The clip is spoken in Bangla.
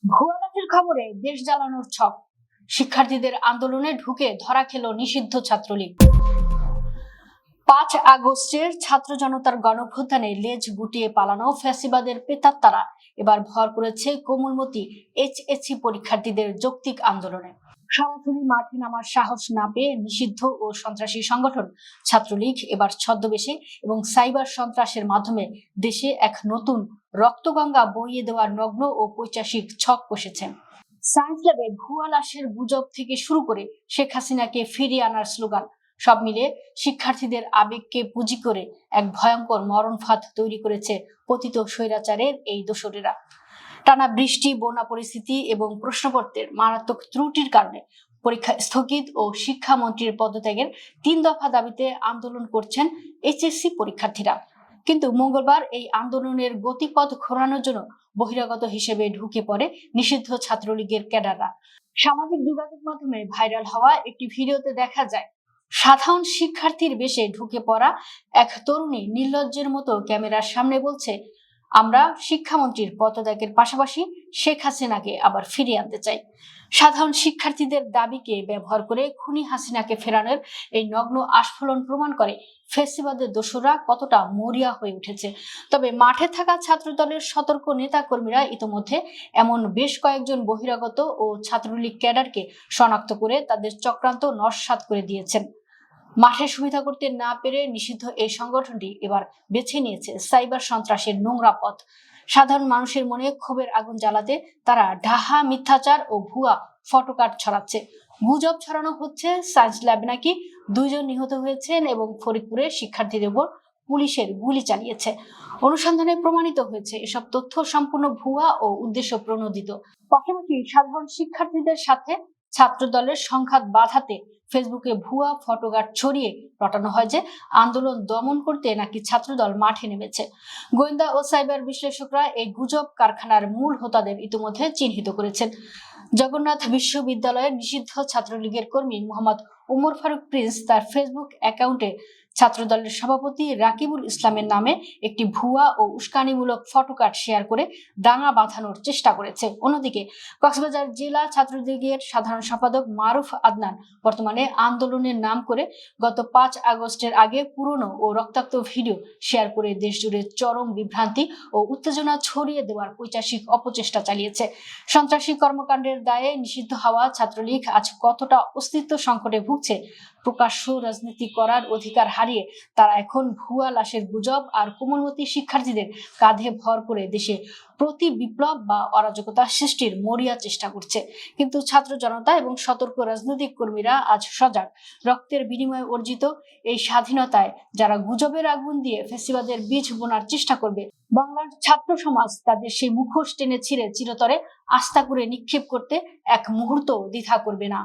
ভুয়া লাঠির খবরে দেশ জ্বালানোর ছক, শিক্ষার্থীদের আন্দোলনে ঢুকে ধরা খেল নিষিদ্ধ ছাত্রলীগ। 5 আগস্টের ছাত্র জনতার গণঅভ্যুত্থানে লেজ গুটিয়ে পালানো ফ্যাসিবাদের প্রেতাত্মারা এবার ভর করেছে কোমলমতি এইচএসসি পরীক্ষার্থীদের যৌক্তিক আন্দোলনে। সরাসরি মাঠে নামার সাহস না পেয়ে নিষিদ্ধ ও সন্ত্রাসী সংগঠন ছাত্রলীগ এবার ছদ্মবেশে এবং সাইবার সন্ত্রাসের মাধ্যমে দেশে এক নতুন রক্তগঙ্গা বইয়ে দেওয়ার নগ্ন ও পৈশাচিক ছক কষেছে। সায়েন্স ল্যাবে ভুয়া লাশের গুজব থেকে শুরু করে শেখ হাসিনাকে ফিরিয়ে আনার স্লোগান, সব মিলে শিক্ষার্থীদের আবেগকে পুঁজি করে এক ভয়ঙ্কর মরণফাঁদ তৈরি করেছে পতিত স্বৈরাচারের এই দোসরেরা। টানা বৃষ্টি, বন্যা পরিস্থিতি এবং প্রশ্নপত্রের মারাত্মক ত্রুটির কারণে পরীক্ষা স্থগিত ও শিক্ষামন্ত্রীর পদত্যাগের 3 দফা দাবিতে আন্দোলন করছেন এইচএসসি পরীক্ষার্থীরা। কিন্তু মঙ্গলবার এই আন্দোলনের গতিপথ ঘোরানোর জন্য বহিরাগত হিসেবে ঢুকে পড়ে নিষিদ্ধ ছাত্রলীগের ক্যাডাররা। সামাজিক যোগাযোগ মাধ্যমে ভাইরাল হওয়া একটি ভিডিওতে দেখা যায় সাধারণ শিক্ষার্থীর বেশে ঢুকে পড়া এক তরুণী নির্লজ্জের মতো ক্যামেরার সামনে বলছে, আমরা শিক্ষামন্ত্রীর পদত্যাগের পাশাপাশি শেখ হাসিনাকে আবার ফিরিয়ে আনতে চাই। সাধারণ শিক্ষার্থীদের দাবিকে ব্যবহার করে খুনি হাসিনাকে ফেরানোর এই নগ্ন আস্ফালন প্রমাণ করে ফ্যাসিবাদের দোসররা কতটা মরিয়া হয়ে উঠেছে। তবে মাঠে থাকা ছাত্রদলের সতর্ক নেতা কর্মীরা ইতোমধ্যে এমন বেশ কয়েকজন বহিরাগত ও ছাত্রলীগ ক্যাডারকে শনাক্ত করে তাদের চক্রান্ত নস্যাৎ করে দিয়েছেন। মাঠে সুবিধা করতে না পেরে নিষিদ্ধ এই সংগঠনটি এবার বেছে নিয়েছে সাইবার সন্ত্রাসের নোংরা পথ। সাধারণ মানুষের মনে ক্ষোভের আগুন জ্বালাতে তারা ঢাহা মিথ্যাচার ও ভুয়া ফটোকার্ড ছড়াচ্ছে। গুজব ছড়ানো হচ্ছে সায়েন্স ল্যাবে নাকি 2 জন নিহত হয়েছেন এবং ফরিদপুরে শিক্ষার্থীদের উপর পুলিশের গুলি চালিয়েছে। অনুসন্ধানে প্রমাণিত হয়েছে এসব তথ্য সম্পূর্ণ ভুয়া ও উদ্দেশ্য প্রণোদিত। পাশাপাশি সাধারণ শিক্ষার্থীদের সাথে ছাত্র দলের সংঘাত বাধাতে ফেসবুকে ভুয়া ফটোকার্ড ছড়িয়ে রটানো হয় যে আন্দোলন দমন করতে নাকি ছাত্রদল মাঠে নেমেছে। গোয়েন্দা ও সাইবার বিশ্লেষকরা এই গুজব কারখানার মূল হোতাদের ইতিমধ্যে চিহ্নিত করেছেন। জগন্নাথ বিশ্ববিদ্যালয়ের নিষিদ্ধ ছাত্রলীগের কর্মী মোহাম্মদ ওমর ফারুক প্রিন্স তার ফেসবুক অ্যাকাউন্টে ছাত্রদলের সভাপতি রাকিবুল ইসলামের নামে একটি ভুয়া ও উস্কানিমূলক ফটোকার্ড শেয়ার করে দাঙ্গা বাঁধানোর চেষ্টা করেছে। অন্যদিকে কক্সবাজার জেলা ছাত্রলীগের সাধারণ সম্পাদক মারুফ আদনান বর্তমানে আন্দোলনের নাম করে গত 5 আগস্টের আগে পুরনো ও রক্তাক্ত ভিডিও শেয়ার করে দেশজুড়ে চরম বিভ্রান্তি ও উত্তেজনা ছড়িয়ে দেওয়ার পৈশাচিক অপচেষ্টা চালিয়েছে। সন্ত্রাসী কর্মকাণ্ডের দায়ে নিষিদ্ধ হওয়া ছাত্রলীগ আজ কতটা অস্তিত্ব সংকটে ভুগছে। প্রকাশ্য রাজনীতি করার অধিকার হারিয়ে তারা এখন ভুয়া লাশের গুজব আর কোমলমতি শিক্ষার্থীদের কাঁধে ভর করে দেশে প্রতি বিপ্লব বা অরাজকতা সৃষ্টির মরিয়া চেষ্টা করছে। কিন্তু ছাত্র জনতা এবং সতর্ক রাজনৈতিক কর্মীরা আজ সজাগ। রক্তের বিনিময়ে অর্জিত এই স্বাধীনতায় যারা গুজবের আগুন দিয়ে ফ্যাসিবাদের বীজ বোনার চেষ্টা করবে, বাংলার ছাত্র সমাজ তাদের সেই মুখোশ টেনে ছিঁড়ে চিরতরে আস্থা করে নিক্ষেপ করতে এক মুহূর্ত দ্বিধা করবে না।